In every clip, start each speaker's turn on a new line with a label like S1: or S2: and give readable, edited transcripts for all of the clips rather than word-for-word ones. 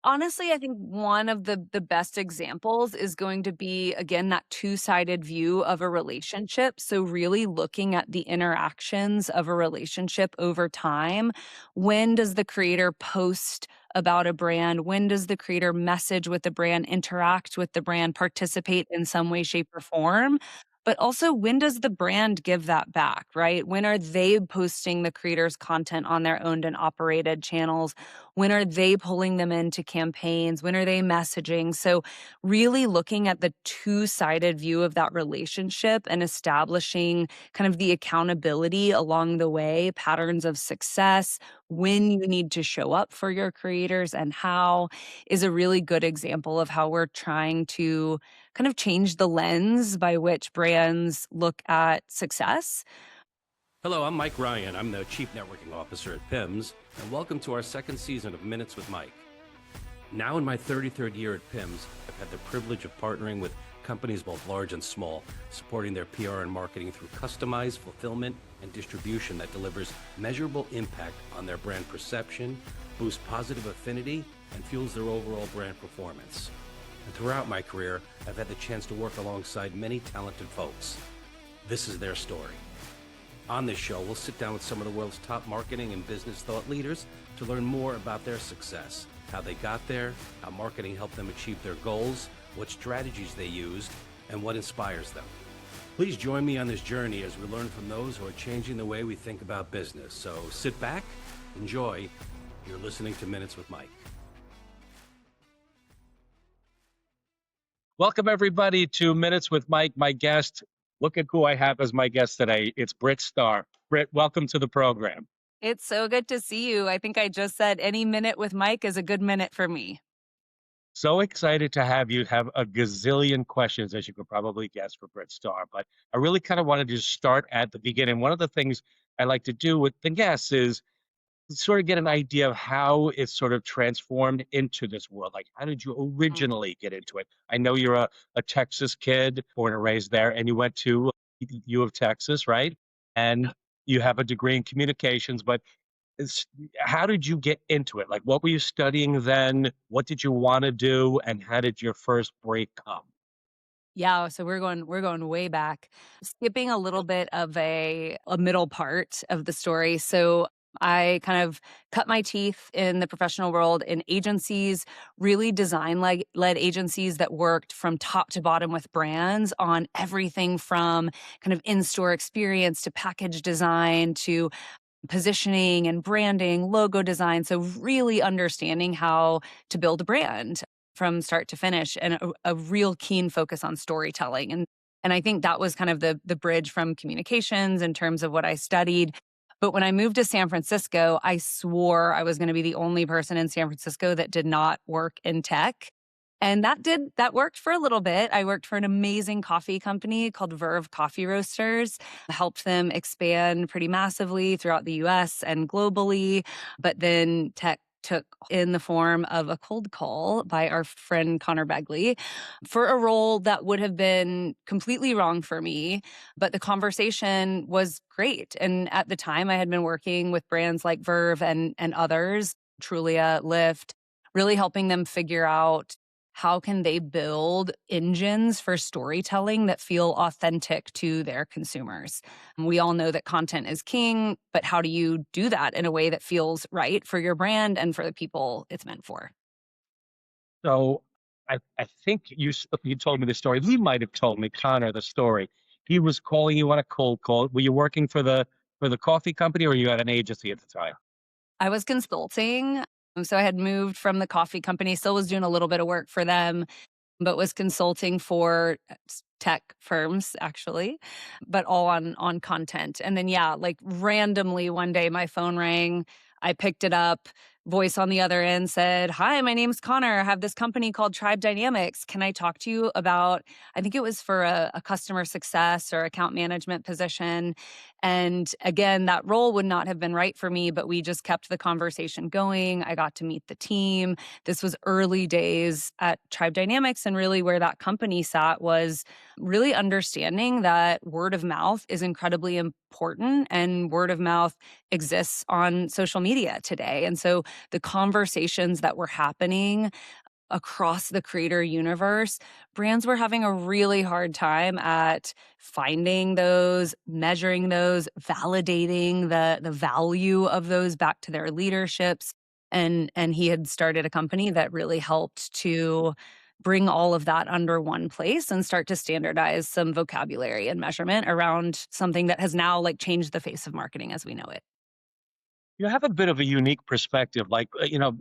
S1: Honestly, I think one of the best examples is going to be, again, that two-sided view of a relationship. So really looking at the interactions of a relationship over time. When does the creator post about a brand? When does the creator message with the brand, interact with the brand, participate in some way, shape, or form? But also, when does the brand give that back, right? When are they posting the creator's content on their owned and operated channels? When are they pulling them into campaigns? When are they messaging? So, really looking at the two sided view of that relationship and establishing kind of the accountability along the way, patterns of success, when you need to show up for your creators and how is a really good example of how we're trying to kind of change the lens by which brands look at success.
S2: Hello, I'm Mike Ryan. I'm the Chief Networking Officer at PIMS, and welcome to our second season of Minutes with Mike. Now in my 33rd year at PIMS, I've had the privilege of partnering with companies both large and small, supporting their PR and marketing through customized fulfillment and distribution that delivers measurable impact on their brand perception, boosts positive affinity, and fuels their overall brand performance. And throughout my career, I've had the chance to work alongside many talented folks. This is their story. On this show, we'll sit down with some of the world's top marketing and business thought leaders to learn more about their success, how they got there, how marketing helped them achieve their goals, what strategies they used, and what inspires them. Please join me on this journey as we learn from those who are changing the way we think about business. So sit back, enjoy. You're listening to Minutes with Mike.
S3: Welcome, everybody, to Minutes with Mike. My guest, look at who I have as my guest today. It's Brit Starr. Brit, welcome to the program.
S1: It's so good to see you. I think I just said any minute with Mike is a good minute for me.
S3: So excited to have you. Have a gazillion questions, as you could probably guess, for Brit Starr. But I really kind of wanted to start at the beginning. One of the things I like to do with the guests is sort of get an idea of how it's sort of transformed into this world. Like, how did you originally get into it? I know you're a Texas kid, born and raised there, and you went to U of Texas, right? And you have a degree in communications, but how did you get into it? Like, what were you studying then? What did you want to do? And how did your first break come?
S1: Yeah, so we're going way back. Skipping a little bit of a middle part of the story. So I kind of cut my teeth in the professional world in agencies, really design led agencies that worked from top to bottom with brands on everything from kind of in-store experience to package design to positioning and branding, logo design. So really understanding how to build a brand from start to finish and a real keen focus on storytelling. And I think that was kind of the bridge from communications in terms of what I studied. But when I moved to San Francisco, I swore I was going to be the only person in San Francisco that did not work in tech. And that worked for a little bit. I worked for an amazing coffee company called Verve Coffee Roasters, helped them expand pretty massively throughout the US and globally. But then tech took in the form of a cold call by our friend Connor Begley for a role that would have been completely wrong for me. But the conversation was great. And at the time, I had been working with brands like Verve and others, Trulia, Lyft, really helping them figure out how can they build engines for storytelling that feel authentic to their consumers. And we all know that content is king, but how do you do that in a way that feels right for your brand and for the people it's meant for?
S3: So I think you told me the story. He might have told me, Connor, the story. He was calling you on a cold call. Were you working for the coffee company, or you had an agency at the time?
S1: I was consulting. So I had moved from the coffee company, still was doing a little bit of work for them, but was consulting for tech firms actually, but all on content. And then yeah, like randomly one day my phone rang. I picked it up. Voice on the other end said, "Hi, my name's Connor. I have this company called Tribe Dynamics. Can I talk to you about," I think it was for a customer success or account management position. And again, that role would not have been right for me, but we just kept the conversation going. I got to meet the team. This was early days at Tribe Dynamics, and really where that company sat was really understanding that word of mouth is incredibly important, and word of mouth exists on social media today. And so the conversations that were happening across the creator universe, brands were having a really hard time at finding those, measuring those, validating the value of those back to their leaderships. And he had started a company that really helped to bring all of that under one place and start to standardize some vocabulary and measurement around something that has now like changed the face of marketing as we know it.
S3: You have a bit of a unique perspective, like,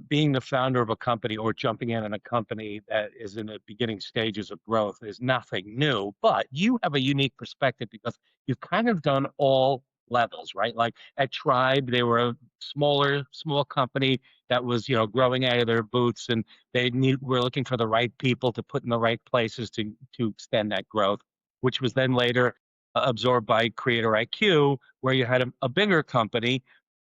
S3: being the founder of a company or jumping in on a company that is in the beginning stages of growth is nothing new, but you have a unique perspective because you've kind of done all levels, right? Like at Tribe, they were a small company that was, growing out of their boots, and were looking for the right people to put in the right places to extend that growth, which was then later absorbed by Creator IQ, where you had a bigger company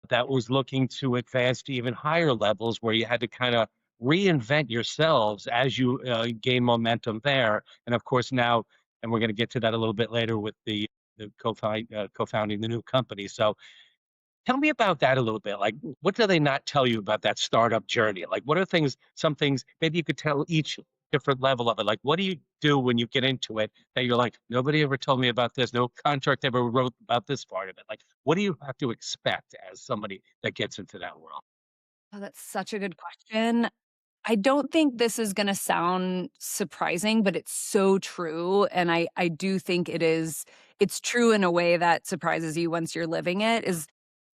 S3: that was looking to advance to even higher levels where you had to kind of reinvent yourselves as you gain momentum there. And of course, now, and we're going to get to that a little bit later with the co-founding the new company. So tell me about that a little bit. Like, what do they not tell you about that startup journey? Like, what are some things, maybe you could tell each different level of it. Like, what do you do when you get into it that you're like, nobody ever told me about this. No contract ever wrote about this part of it. Like, what do you have to expect as somebody that gets into that world?
S1: Oh, that's such a good question. I don't think this is gonna sound surprising, but it's so true, and I do think it's true in a way that surprises you once you're living it, is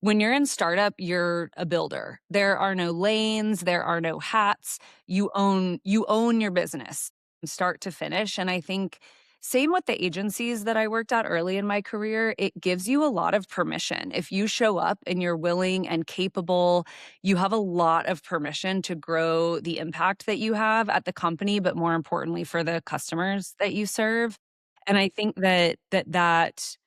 S1: when you're in startup, you're a builder. There are no lanes, there are no hats. You own your business from start to finish, and I think same with the agencies that I worked at early in my career, it gives you a lot of permission. If you show up and you're willing and capable, you have a lot of permission to grow the impact that you have at the company, but more importantly for the customers that you serve. And I think that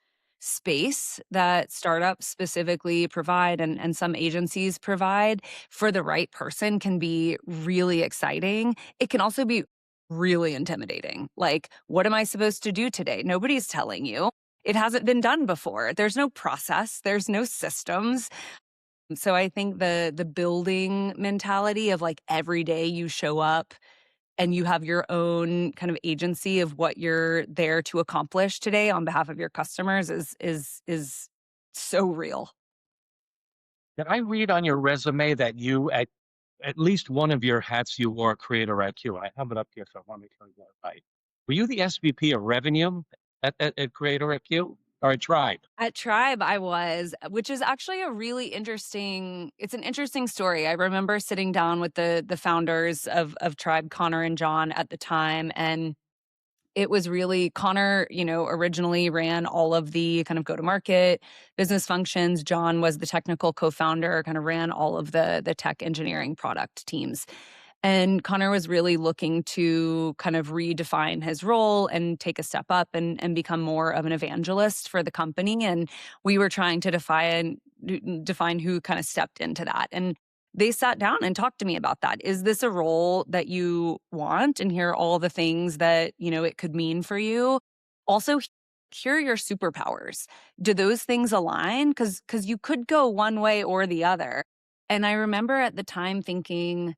S1: space that startups specifically provide and some agencies provide for the right person can be really exciting. It can also be really intimidating. Like, what am I supposed to do today? Nobody's telling you. It hasn't been done before. There's no process, there's no systems. So I think the building mentality of, like, every day you show up and you have your own kind of agency of what you're there to accomplish today on behalf of your customers is so real.
S3: Did I read on your resume that you at least one of your hats you wore Creator IQ? I have it up here, so I want to make sure I got it right. Were you the SVP of revenue at Creator IQ or at Tribe?
S1: At Tribe, I was, which is actually a really interesting it's an interesting story. I remember sitting down with the founders of Tribe, Connor and John at the time, and it was really Connor, originally ran all of the kind of go-to-market business functions. John was the technical co-founder, kind of ran all of the tech engineering product teams. And Connor was really looking to kind of redefine his role and take a step up and become more of an evangelist for the company. And we were trying to define who kind of stepped into that. And they sat down and talked to me about that. Is this a role that you want? And here are all the things that, it could mean for you. Also, here are your superpowers. Do those things align? Because you could go one way or the other. And I remember at the time thinking,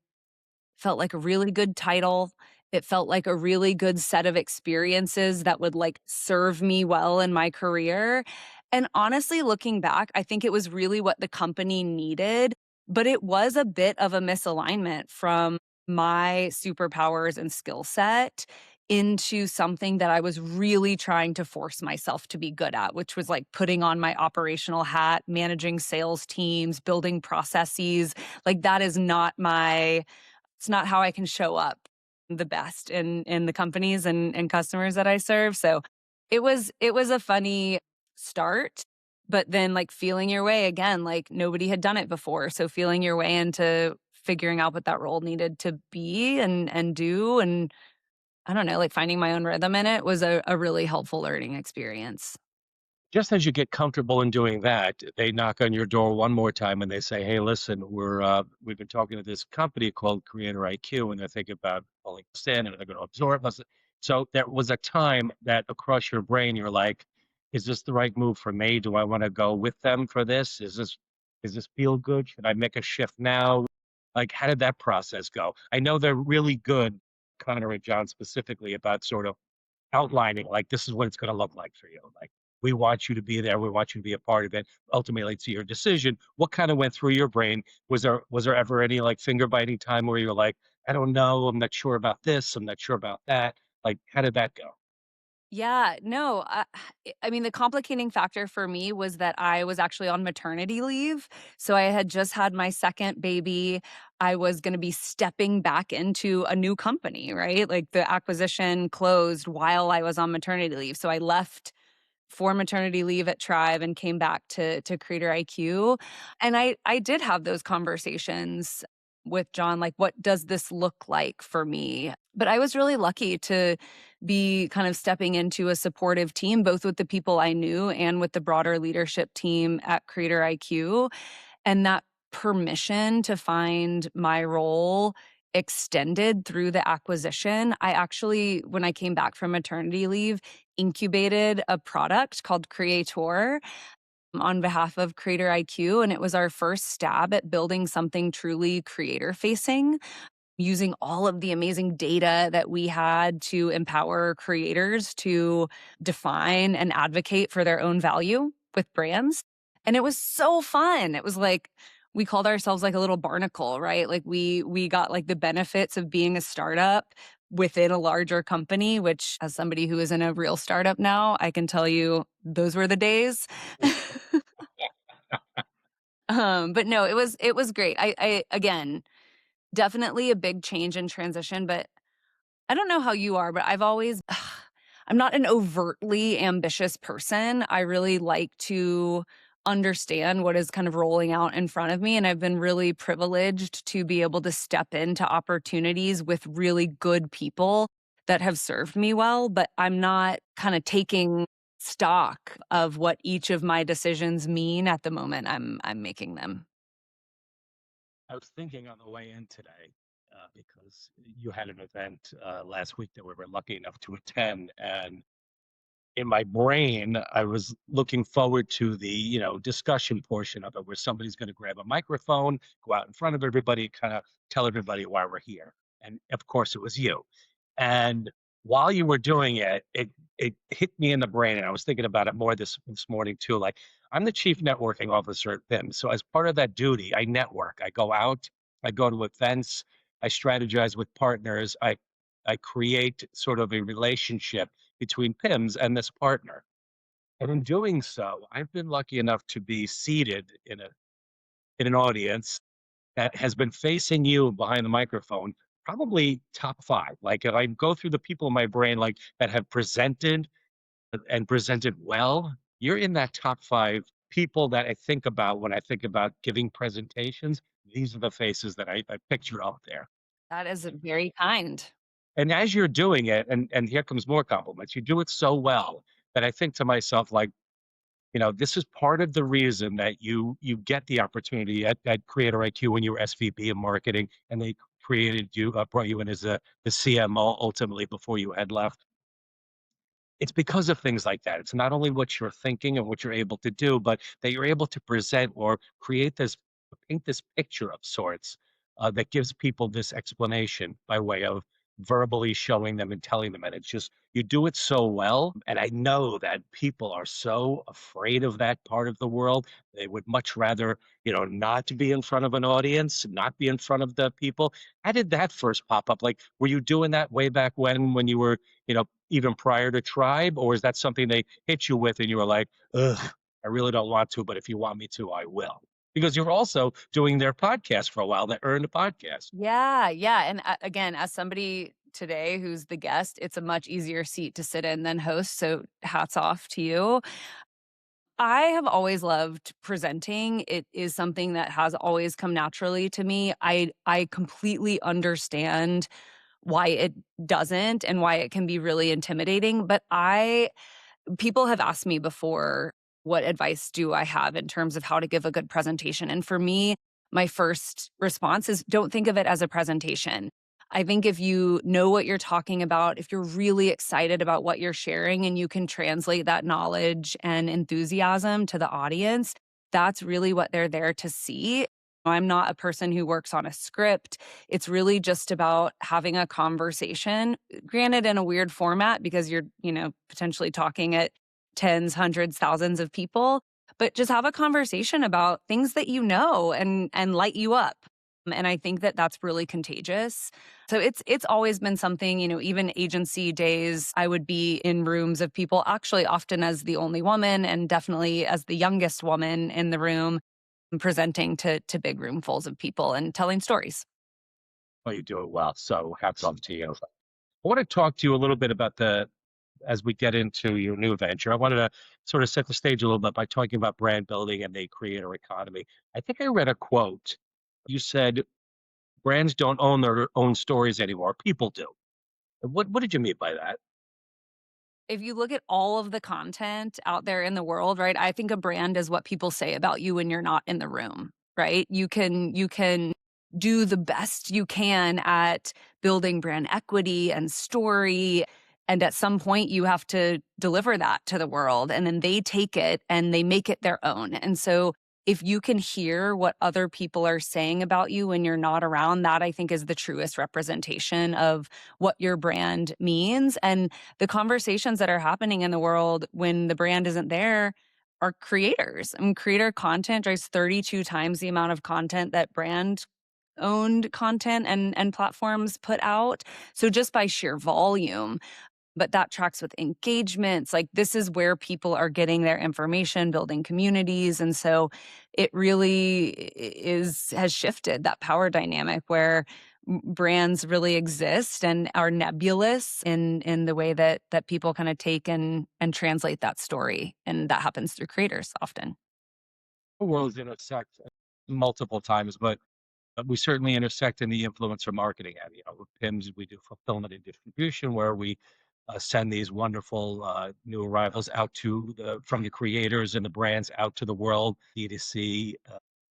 S1: felt like a really good title. It felt like a really good set of experiences that would, like, serve me well in my career. And honestly, looking back, I think it was really what the company needed, but it was a bit of a misalignment from my superpowers and skill set into something that I was really trying to force myself to be good at, which was, like, putting on my operational hat, managing sales teams, building processes. Like, that is not my it's not how I can show up the best in the companies and customers that I serve. So it was a funny start, but then, like, feeling your way again, like nobody had done it before. So feeling your way into figuring out what that role needed to be and do, and I don't know, like finding my own rhythm in it was a really helpful learning experience.
S3: Just as you get comfortable in doing that, they knock on your door one more time and they say, "Hey, listen, we've been talking to this company called Creator IQ, and they're thinking about pulling us in, and they're going to absorb us." So there was a time that across your brain, you're like, "Is this the right move for me? Do I want to go with them for this? Is this feel good? Should I make a shift now?" Like, how did that process go? I know they're really good, Connor and John specifically, about sort of outlining, like, this is what it's gonna look like for you. Like, we want you to be there. We want you to be a part of it. Ultimately, it's your decision. What kinda went through your brain? Was there ever any, like, finger biting time where you're like, "I don't know. I'm not sure about this. I'm not sure about that." Like, how did that go?
S1: Yeah, no, I mean, the complicating factor for me was that I was actually on maternity leave. So I had just had my second baby. I was gonna be stepping back into a new company, right? Like, the acquisition closed while I was on maternity leave. So I left for maternity leave at Tribe and came back to Creator IQ. And I did have those conversations with John, like, what does this look like for me? But I was really lucky to be kind of stepping into a supportive team, both with the people I knew and with the broader leadership team at Creator IQ. And that permission to find my role extended through the acquisition. I actually, when I came back from maternity leave, incubated a product called Creator on behalf of Creator IQ. And it was our first stab at building something truly creator facing, using all of the amazing data that we had to empower creators to define and advocate for their own value with brands. And it was so fun. It was like we called ourselves like a little barnacle, right? Like we got like the benefits of being a startup within a larger company, which as somebody who is in a real startup now, I can tell you those were the days. But no, it was great. I again, definitely a big change and transition, but I don't know how you are, but I've always I'm not an overtly ambitious person. I really like to understand what is kind of rolling out in front of me, and I've been really privileged to be able to step into opportunities with really good people that have served me well, but I'm not kind of taking stock of what each of my decisions mean at the moment I'm making them.
S3: I was thinking on the way in today, because you had an event, last week that we were lucky enough to attend, and in my brain, I was looking forward to the, discussion portion of it where somebody's going to grab a microphone, go out in front of everybody, kind of tell everybody why we're here. And of course, it was you. And while you were doing it, it hit me in the brain, and I was thinking about it more this morning too. Like, I'm the chief networking officer at PIMS, so as part of that duty, I network. I go out, I go to events, I strategize with partners, I create sort of a relationship between PIMS and this partner. And in doing so, I've been lucky enough to be seated in an audience that has been facing you behind the microphone, probably top five. Like, if I go through the people in my brain like that have presented and presented well, you're in that top five people that I think about when I think about giving presentations. These are the faces that I picture out there.
S1: That is very kind.
S3: And as you're doing it, and here comes more compliments, you do it so well that I think to myself, like, this is part of the reason that you get the opportunity at Creator IQ when you were SVP of marketing, and they brought you in as the CMO ultimately before you had left. It's because of things like that. It's not only what you're thinking and what you're able to do, but that you're able to present or paint this picture of sorts, that gives people this explanation by way of verbally showing them and telling them. And it's just, you do it so well. And I know that people are so afraid of that part of the world. They would much rather, not be in front of an audience, not be in front of the people. How did that first pop up? Like, were you doing that way back when you were, even prior to Tribe, or is that something they hit you with and you were like, ugh, I really don't want to, but if you want me to, I will? Because you're also doing their podcast for a while, that earned a podcast.
S1: Yeah, yeah, and, again, as somebody today who's the guest, it's a much easier seat to sit in than host, so hats off to you. I have always loved presenting. It is something that has always come naturally to me. I completely understand why it doesn't and why it can be really intimidating, but I people have asked me before what advice do I have in terms of how to give a good presentation? And for me, my first response is don't think of it as a presentation. I think if you know what you're talking about, if you're really excited about what you're sharing and you can translate that knowledge and enthusiasm to the audience, that's really what they're there to see. I'm not a person who works on a script. It's really just about having a conversation, granted in a weird format because you're, potentially talking at tens, hundreds, thousands of people, but just have a conversation about things that you know and light you up. And I think that that's really contagious. So it's always been something, even agency days, I would be in rooms of people, actually often as the only woman and definitely as the youngest woman in the room, presenting to big roomfuls of people and telling stories.
S3: Well, you do it well. So hats off to you. I want to talk to you a little bit about as we get into your new venture. I wanted to sort of set the stage a little bit by talking about brand building and the creator economy. I think I read a quote. You said brands don't own their own stories anymore. People do. What did you mean by that?
S1: If you look at all of the content out there in the world, right? I think a brand is what people say about you when you're not in the room, right? You can do the best you can at building brand equity and story, and at some point you have to deliver that to the world, and then they take it and they make it their own. And so if you can hear what other people are saying about you when you're not around, that I think is the truest representation of what your brand means. And the conversations that are happening in the world when the brand isn't there are creators. I mean, creator content drives 32 times the amount of content that brand owned content and platforms put out. So just by sheer volume, but that tracks with engagements. Like this is where people are getting their information, building communities. And so it really has shifted that power dynamic where brands really exist and are nebulous in the way that people kind of take and translate that story. And that happens through creators often.
S3: Worlds intersect multiple times, but we certainly intersect in the influencer marketing area. With PIMS, we do fulfillment and distribution, where we send these wonderful new arrivals out from the creators and the brands out to the world, D2C.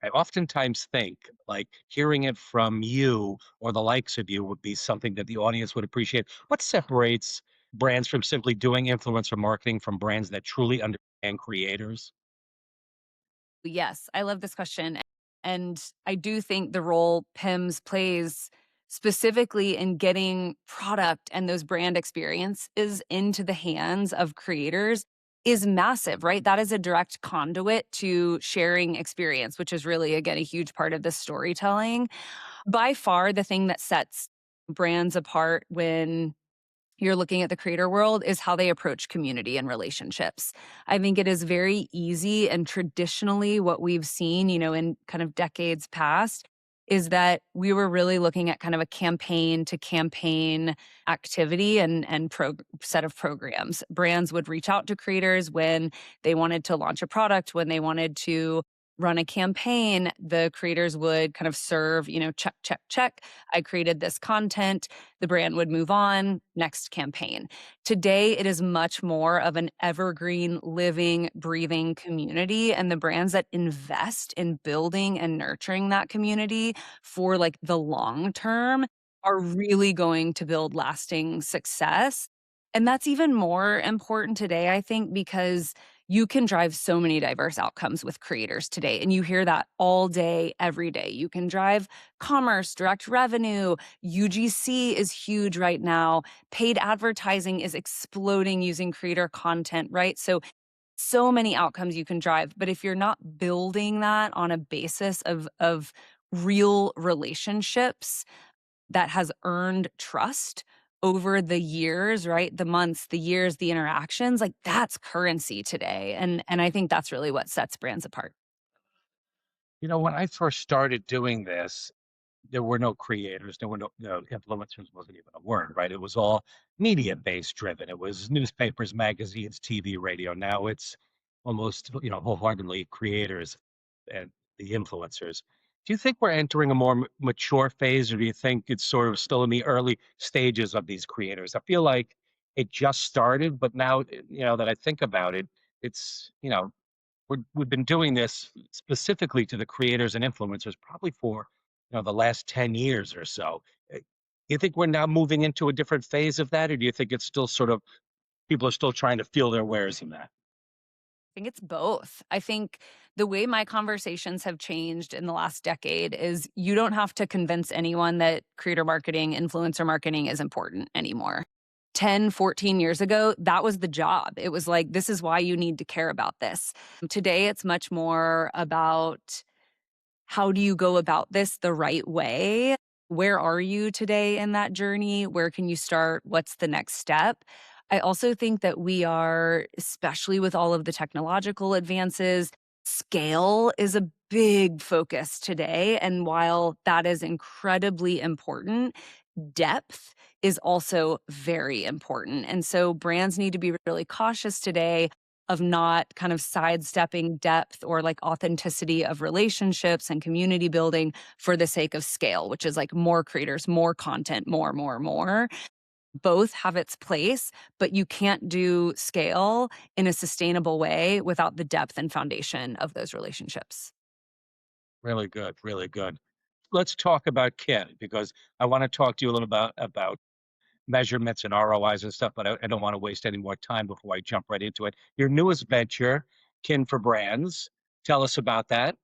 S3: I oftentimes think like hearing it from you or the likes of you would be something that the audience would appreciate. What separates brands from simply doing influencer marketing from brands that truly understand creators?
S1: Yes, I love this question. And I do think the role PIMS plays specifically in getting product and those brand experiences into the hands of creators is massive, right? That is a direct conduit to sharing experience, which is really, again, a huge part of the storytelling. By far, the thing that sets brands apart when you're looking at the creator world is how they approach community and relationships. I think it is very easy and traditionally what we've seen, in kind of decades past is that we were really looking at kind of a campaign to campaign activity and set of programs. Brands would reach out to creators when they wanted to launch a product, when they wanted to run a campaign, the creators would kind of serve, check, check, check. I created this content. The brand would move on, next campaign. Today, it is much more of an evergreen, living, breathing community. And the brands that invest in building and nurturing that community for like the long term are really going to build lasting success. And that's even more important today, I think, because you can drive so many diverse outcomes with creators today. And you hear that all day, every day. You can drive commerce, direct revenue. UGC is huge right now. Paid advertising is exploding using creator content, right? So many outcomes you can drive. But if you're not building that on a basis of real relationships, that has earned trust over the years, right? The months, the years, the interactions, like that's currency today. And I think that's really what sets brands apart.
S3: When I first started doing this, there were no creators, there were no influencers wasn't even a word, right? It was all media based driven. It was newspapers, magazines, TV, radio. Now it's almost, wholeheartedly creators and the influencers. Do you think we're entering a more mature phase, or do you think it's sort of still in the early stages of these creators? I feel like it just started, but now, that I think about it, it's, we've been doing this specifically to the creators and influencers probably for the last 10 years or so. You think we're now moving into a different phase of that, or do you think it's still sort of people are still trying to feel their wares in that?
S1: I think it's both. I think the way my conversations have changed in the last decade is you don't have to convince anyone that creator marketing, influencer marketing is important anymore. 10, 14 years ago, that was the job. It was like, this is why you need to care about this. Today, it's much more about how do you go about this the right way? Where are you today in that journey? Where can you start? What's the next step? I also think that we are, especially with all of the technological advances, scale is a big focus today. And while that is incredibly important, depth is also very important. And so brands need to be really cautious today of not kind of sidestepping depth or like authenticity of relationships and community building for the sake of scale, which is like more creators, more content, more, more, more. Both have its place, but you can't do scale in a sustainable way without the depth and foundation of those relationships.
S3: Really good, really good. Let's talk about Kin because I want to talk to you a little about measurements and ROIs and stuff, but I don't want to waste any more time before I jump right into it. Your newest venture, Kin for Brands. Tell us about that.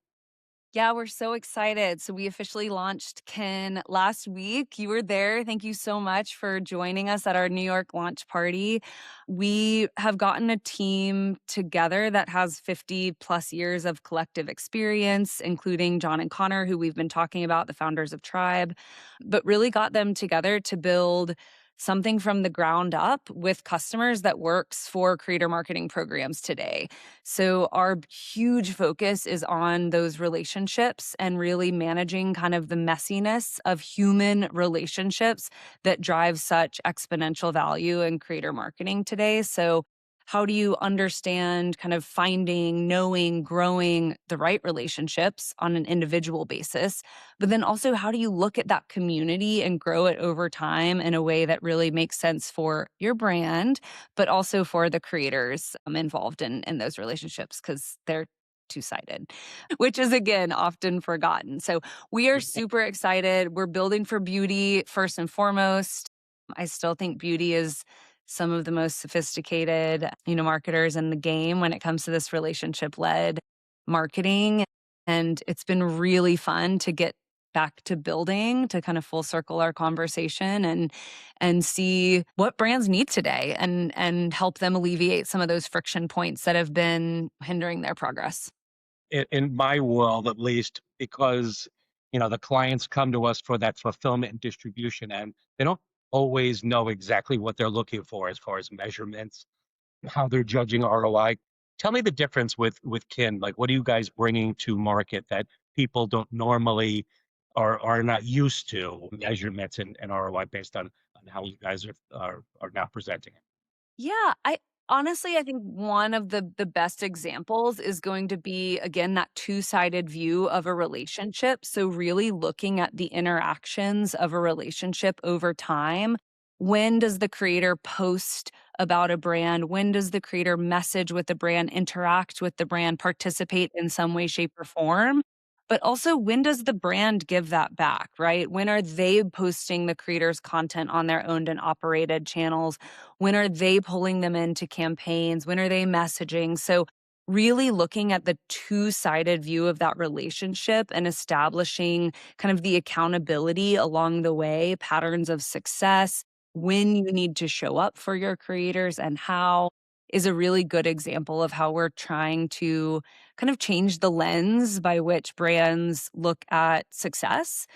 S1: Yeah, we're so excited. So we officially launched Kin last week. You were there. Thank you so much for joining us at our New York launch party. We have gotten a team together that has 50 plus years of collective experience, including John and Connor, who we've been talking about, the founders of Tribe, but really got them together to build something from the ground up with customers that works for creator marketing programs today. So our huge focus is on those relationships and really managing kind of the messiness of human relationships that drive such exponential value in creator marketing today. So how do you understand kind of finding, knowing, growing the right relationships on an individual basis? But then also, how do you look at that community and grow it over time in a way that really makes sense for your brand, but also for the creators involved in those relationships because they're two-sided, which is again often forgotten. So we are super excited. We're building for beauty first and foremost. I still think beauty is some of the most sophisticated, marketers in the game when it comes to this relationship-led marketing. And it's been really fun to get back to building to kind of full circle our conversation and see what brands need today and help them alleviate some of those friction points that have been hindering their progress.
S3: In my world, at least, because the clients come to us for that fulfillment and distribution, and they don't always know exactly what they're looking for as far as measurements, how they're judging ROI. Tell me the difference with Kin. Like, what are you guys bringing to market that people don't normally are not used to measurements and ROI based on how you guys are now presenting it?
S1: Yeah, I think one of the best examples is going to be again that two-sided view of a relationship. So really looking at the interactions of a relationship over time. When does the creator post about a brand? When does the creator message with the brand, interact with the brand, participate in some way, shape, or form? But also, when does the brand give that back, right? When are they posting the creator's content on their owned and operated channels? When are they pulling them into campaigns? When are they messaging? So, really looking at the two sided view of that relationship and establishing kind of the accountability along the way, patterns of success, when you need to show up for your creators and how is a really good example of how we're trying to kind of change the lens by which brands look at success.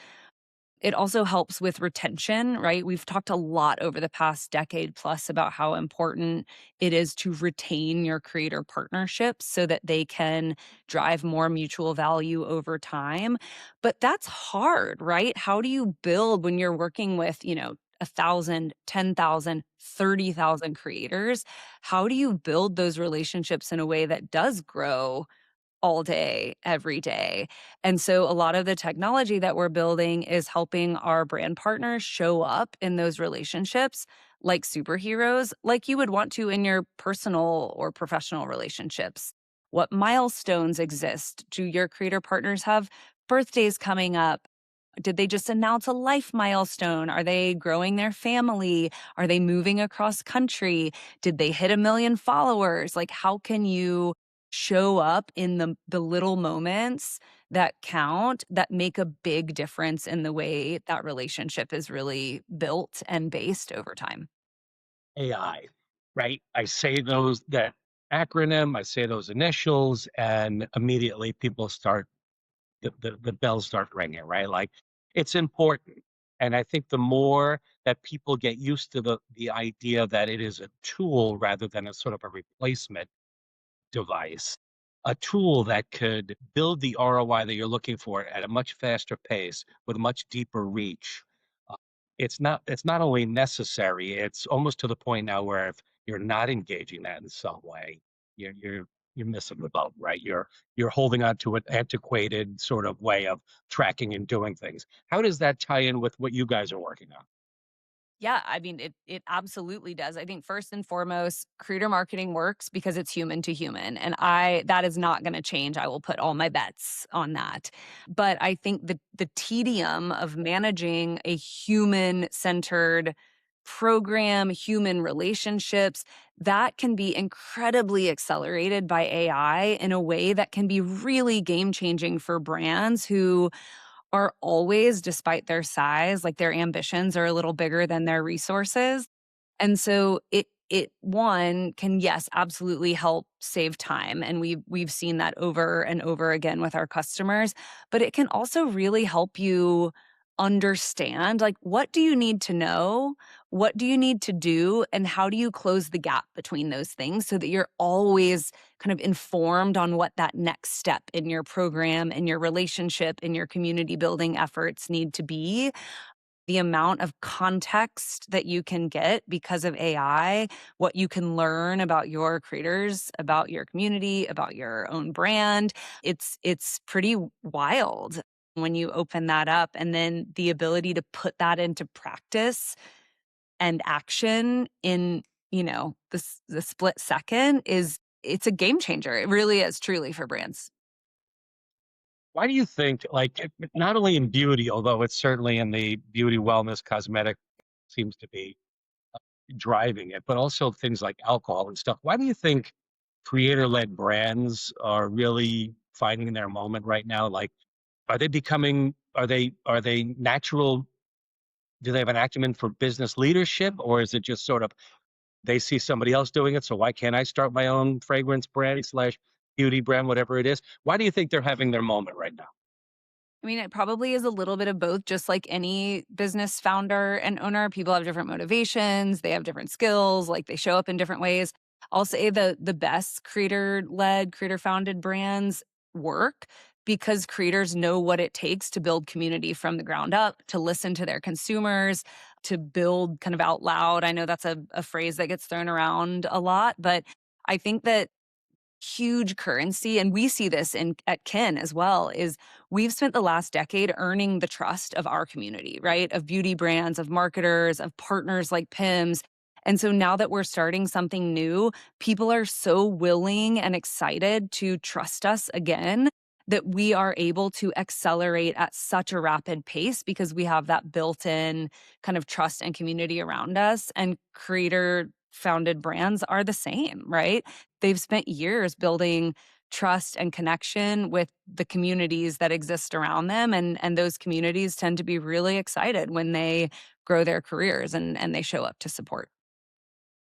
S1: It also helps with retention, right? We've talked a lot over the past decade plus about how important it is to retain your creator partnerships so that they can drive more mutual value over time. But that's hard, right? How do you build when you're working with, 1,000, 10,000, 30,000 creators? How do you build those relationships in a way that does grow all day, every day. And so a lot of the technology that we're building is helping our brand partners show up in those relationships like superheroes, like you would want to in your personal or professional relationships. What milestones exist? Do your creator partners have birthdays coming up? Did they just announce a life milestone? Are they growing their family? Are they moving across country? Did they hit 1 million followers? Like, how can you show up in the little moments that count, that make a big difference in the way that relationship is really built and based over time?
S3: AI, right? I say those that acronym, I say those initials, and immediately people start the bells start ringing, right? Like it's important. And I think the more that people get used to the idea that it is a tool rather than a sort of a replacement device, a tool that could build the ROI that you're looking for at a much faster pace with a much deeper reach. Uh, it's not only necessary, it's almost to the point now where if you're not engaging that in some way, you're missing the boat, right? You're holding on to an antiquated sort of way of tracking and doing things. How does that tie in with what you guys are working on?
S1: Yeah, I mean, it absolutely does. I think first and foremost, creator marketing works because it's human to human, and I that is not gonna change. I will put all my bets on that. But I think the tedium of managing a human-centered program, human relationships, that can be incredibly accelerated by AI in a way that can be really game-changing for brands who are always, despite their size, like, their ambitions are a little bigger than their resources, and so it one can, yes, absolutely help save time, and we've seen that over and over again with our customers, but it can also really help you understand, like, what do you need to know? What do you need to do? And how do you close the gap between those things so that you're always kind of informed on what that next step in your program, in your relationship, in your community building efforts need to be? The amount of context that you can get because of AI, what you can learn about your creators, about your community, about your own brand, it's pretty wild when you open that up, and then the ability to put that into practice and action in, the split second is it's a game changer. It really is truly for brands.
S3: Why do you think, like, not only in beauty, although it's certainly in the beauty, wellness, cosmetic seems to be driving it, but also things like alcohol and stuff. Why do you think creator-led brands are really finding their moment right now? Like, are they natural? Do they have an acumen for business leadership, or is it just sort of they see somebody else doing it, so why can't I start my own fragrance brand slash beauty brand, whatever it is? Why do you think they're having their moment right now?
S1: I mean, it probably is a little bit of both, just like any business founder and owner. People have different motivations, they have different skills, like they show up in different ways. I'll say the best creator-led, creator-founded brands work because creators know what it takes to build community from the ground up, to listen to their consumers, to build kind of out loud. I know that's a phrase that gets thrown around a lot, but I think that huge currency, and we see this in at Kin as well, is we've spent the last decade earning the trust of our community, right? Of beauty brands, of marketers, of partners like PIMS. And so now that we're starting something new, people are so willing and excited to trust us again that we are able to accelerate at such a rapid pace because we have that built-in kind of trust and community around us. And creator founded brands are the same, right? They've spent years building trust and connection with the communities that exist around them, and those communities tend to be really excited when they grow their careers and they show up to support.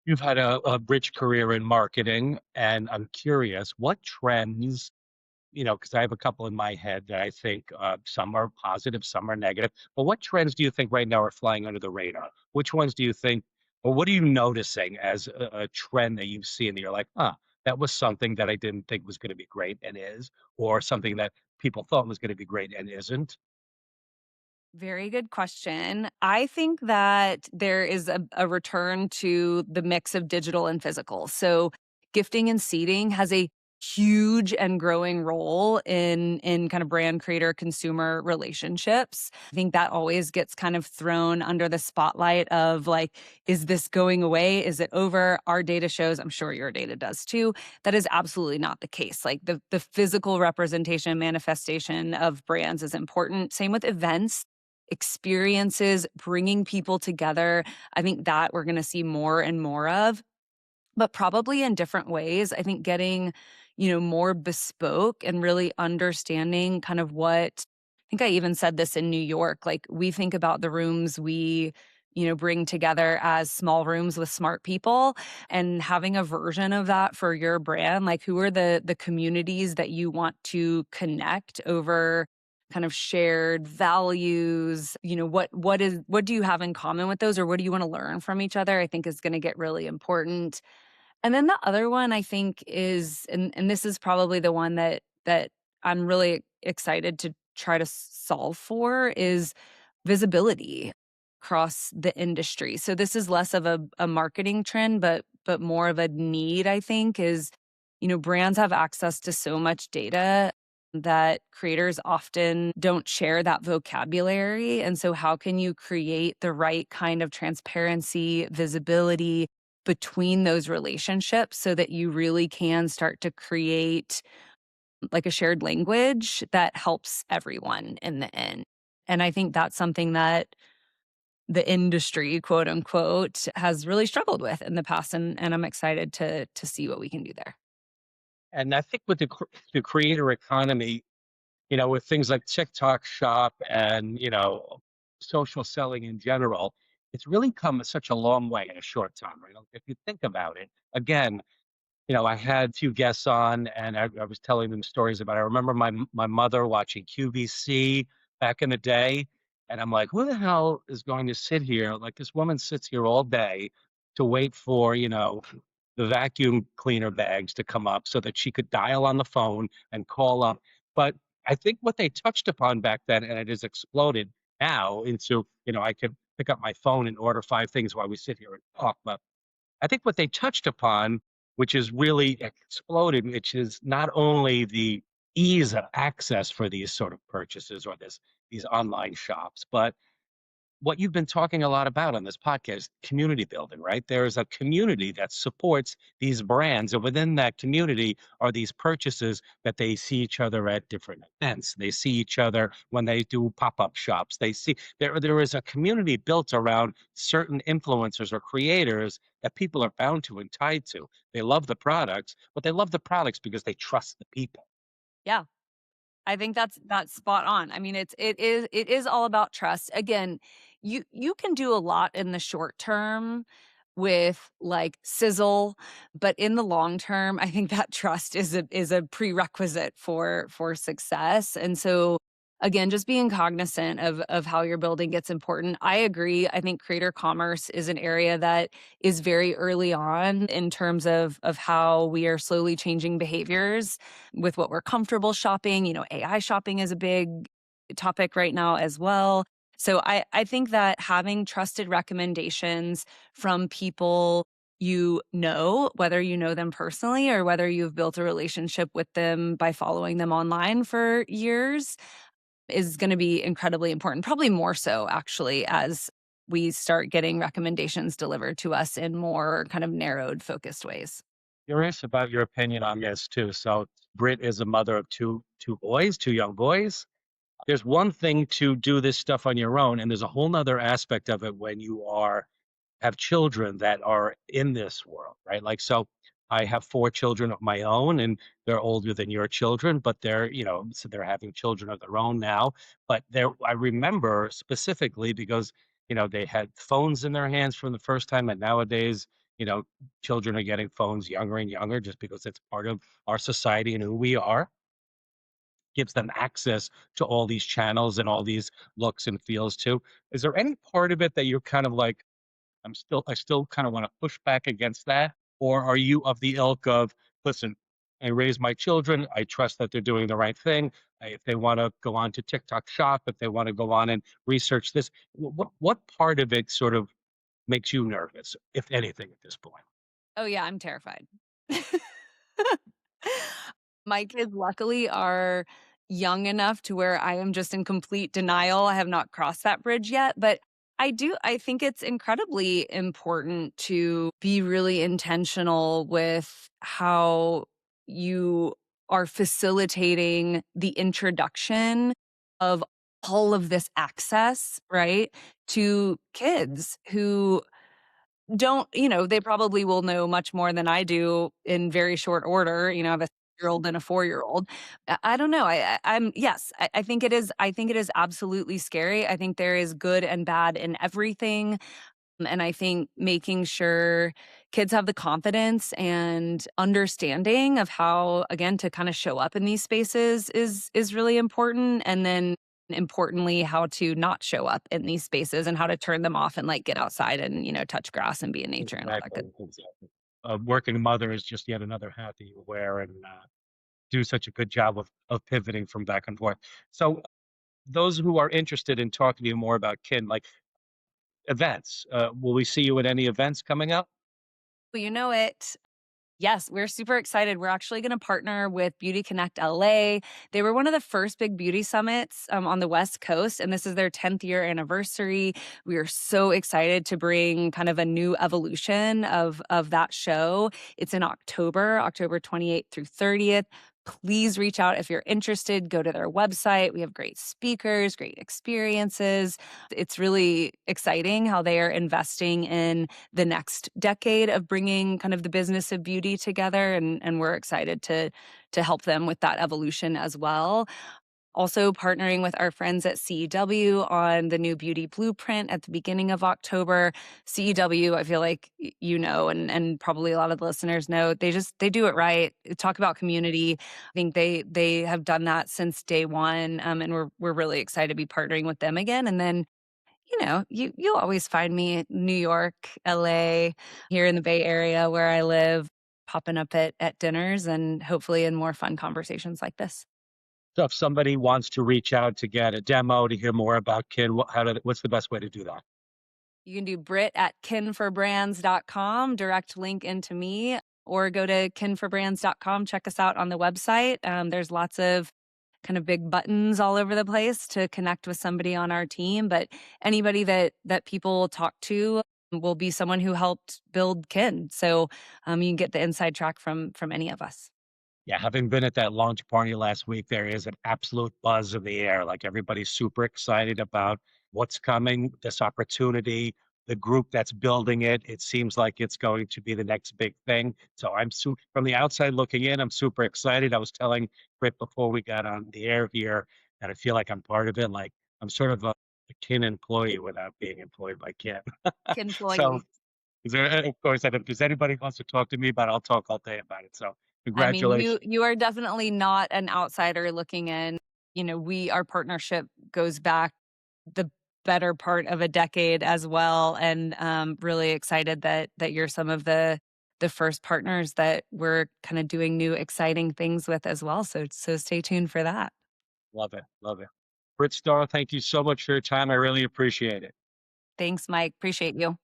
S3: You've had a rich career in marketing, and I'm curious what trends, because I have a couple in my head that I think some are positive, some are negative. But what trends do you think right now are flying under the radar? Which ones do you think, or what are you noticing as a trend that you've seen that you're like, that was something that I didn't think was going to be great and is, or something that people thought was going to be great and isn't?
S1: Very good question. I think that there is a return to the mix of digital and physical. So, gifting and seeding has a huge and growing role in kind of brand creator consumer relationships. I think that always gets kind of thrown under the spotlight of like, is this going away? Is it over? Our data shows, I'm sure your data does too, that is absolutely not the case. Like the physical representation and manifestation of brands is important. Same with events, experiences, bringing people together. I think that we're going to see more and more of, but probably in different ways. I think getting, more bespoke and really understanding kind of what I think I even said this in New York, like we think about the rooms we, bring together as small rooms with smart people, and having a version of that for your brand, like who are the communities that you want to connect over kind of shared values, what do you have in common with those, or what do you want to learn from each other, I think is going to get really important. And then the other one I think is, and this is probably the one that I'm really excited to try to solve for, is visibility across the industry. So this is less of a marketing trend, but more of a need, I think, is, brands have access to so much data that creators often don't share that vocabulary. And so how can you create the right kind of transparency, visibility between those relationships so that you really can start to create like a shared language that helps everyone in the end. And I think that's something that the industry, quote unquote, has really struggled with in the past. And I'm excited to see what we can do there.
S3: And I think with the creator economy, with things like TikTok Shop and, social selling in general, it's really come such a long way in a short time, right? If you think about it, again, I had 2 guests on, and I was telling them stories about I remember my mother watching QVC back in the day, and I'm like, "Who the hell is going to sit here?" Like, this woman sits here all day to wait for, the vacuum cleaner bags to come up so that she could dial on the phone and call up. But I think what they touched upon back then, and it has exploded now into, I could pick up my phone and order 5 things while we sit here and talk, but I think what they touched upon, which is really exploded, which is not only the ease of access for these sort of purchases or these online shops, but what you've been talking a lot about on this podcast, community building, right? There is a community that supports these brands, and within that community are these purchases that they see each other at different events. They see each other when they do pop-up shops. They see there is a community built around certain influencers or creators that people are bound to and tied to. They love the products, but they love the products because they trust the people.
S1: Yeah. I think that's spot on. I mean, it is all about trust. Again, you can do a lot in the short term with like sizzle, but in the long term, I think that trust is a prerequisite for success. And so again, just being cognizant of how you're building gets important. I agree. I think creator commerce is an area that is very early on in terms of how we are slowly changing behaviors with what we're comfortable shopping. AI shopping is a big topic right now as well. So I think that having trusted recommendations from people whether you know them personally or whether you've built a relationship with them by following them online for years, is going to be incredibly important, probably more so actually as we start getting recommendations delivered to us in more kind of narrowed, focused ways.
S3: Curious about your opinion on this too. So Brit is a mother of two boys, 2 young boys. There's one thing to do this stuff on your own, and there's a whole nother aspect of it when you have children that are in this world, right? Like, so I have 4 children of my own, and they're older than your children, but so they're having children of their own now. But I remember specifically because, they had phones in their hands from the first time, and nowadays, you know, children are getting phones younger and younger just because it's part of our society and who we are, gives them access to all these channels and all these looks and feels too. Is there any part of it that you're kind of like, I still kind of want to push back against that? Or are you of the ilk of, listen, I raise my children, I trust that they're doing the right thing. If they want to go on to TikTok shop, if they want to go on and research this, what part of it sort of makes you nervous, if anything, at this point?
S1: Oh yeah, I'm terrified. My kids luckily are young enough to where I am just in complete denial. I have not crossed that bridge yet, but I think it's incredibly important to be really intentional with how you are facilitating the introduction of all of this access, right, to kids who don't, they probably will know much more than I do in very short order. I have a 6-year-old and a 4-year-old. I don't know. I'm yes, I think it is absolutely scary. I think there is good and bad in everything. And I think making sure kids have the confidence and understanding of how, again, to kind of show up in these spaces is really important. And then importantly, how to not show up in these spaces and how to turn them off and like get outside and, touch grass and be in nature and all that
S3: Exactly,
S1: good.
S3: exactly. A working mother is just yet another hat that you wear, and do such a good job of pivoting from back and forth. So, those who are interested in talking to you more about kin, like events, will we see you at any events coming up?
S1: Well, you know it. Yes, we're super excited. We're actually going to partner with Beauty Connect LA. They were one of the first big beauty summits on the West Coast, and this is their 10th year anniversary. We are so excited to bring kind of a new evolution of that show. It's in October, October 28th through 30th. Please reach out if you're interested. Go to their website. We have great speakers, great experiences. It's really exciting how they are investing in the next decade of bringing kind of the business of beauty together, and we're excited to help them with that evolution as well. Also partnering with our friends at CEW on the new beauty blueprint at the beginning of October. CEW, I feel like and probably a lot of the listeners know, they do it right. Talk about community. I think they have done that since day one, and we're really excited to be partnering with them again. And then you'll always find me in New York, LA, here in the Bay Area where I live, popping up at dinners and hopefully in more fun conversations like this.
S3: So, if somebody wants to reach out to get a demo, to hear more about kin, what's the best way to do that?
S1: You can do Brit at kinforbrands.com, direct link into me, or go to kinforbrands.com. Check us out on the website. There's lots of kind of big buttons all over the place to connect with somebody on our team. But anybody that people talk to will be someone who helped build Kin. So you can get the inside track from any of us.
S3: Yeah, having been at that launch party last week, there is an absolute buzz in the air. Like everybody's super excited about what's coming, this opportunity, the group that's building it. It seems like it's going to be the next big thing. So from the outside looking in, I'm super excited. I was telling Britt before we got on the air here that I feel like I'm part of it. Like I'm sort of a kin employee without being employed by kin. So
S1: Employee.
S3: is there, of course, if there's anybody who wants to talk to me about it, I'll talk all day about it. So
S1: I mean, you
S3: congratulations.
S1: you are definitely not an outsider looking in. Our partnership goes back the better part of a decade as well, and really excited that you're some of the first partners that we're kind of doing new exciting things with as well. So stay tuned for that.
S3: Love it. Love it. Brit Starr, thank you so much for your time. I really appreciate it.
S1: Thanks, Mike. Appreciate you.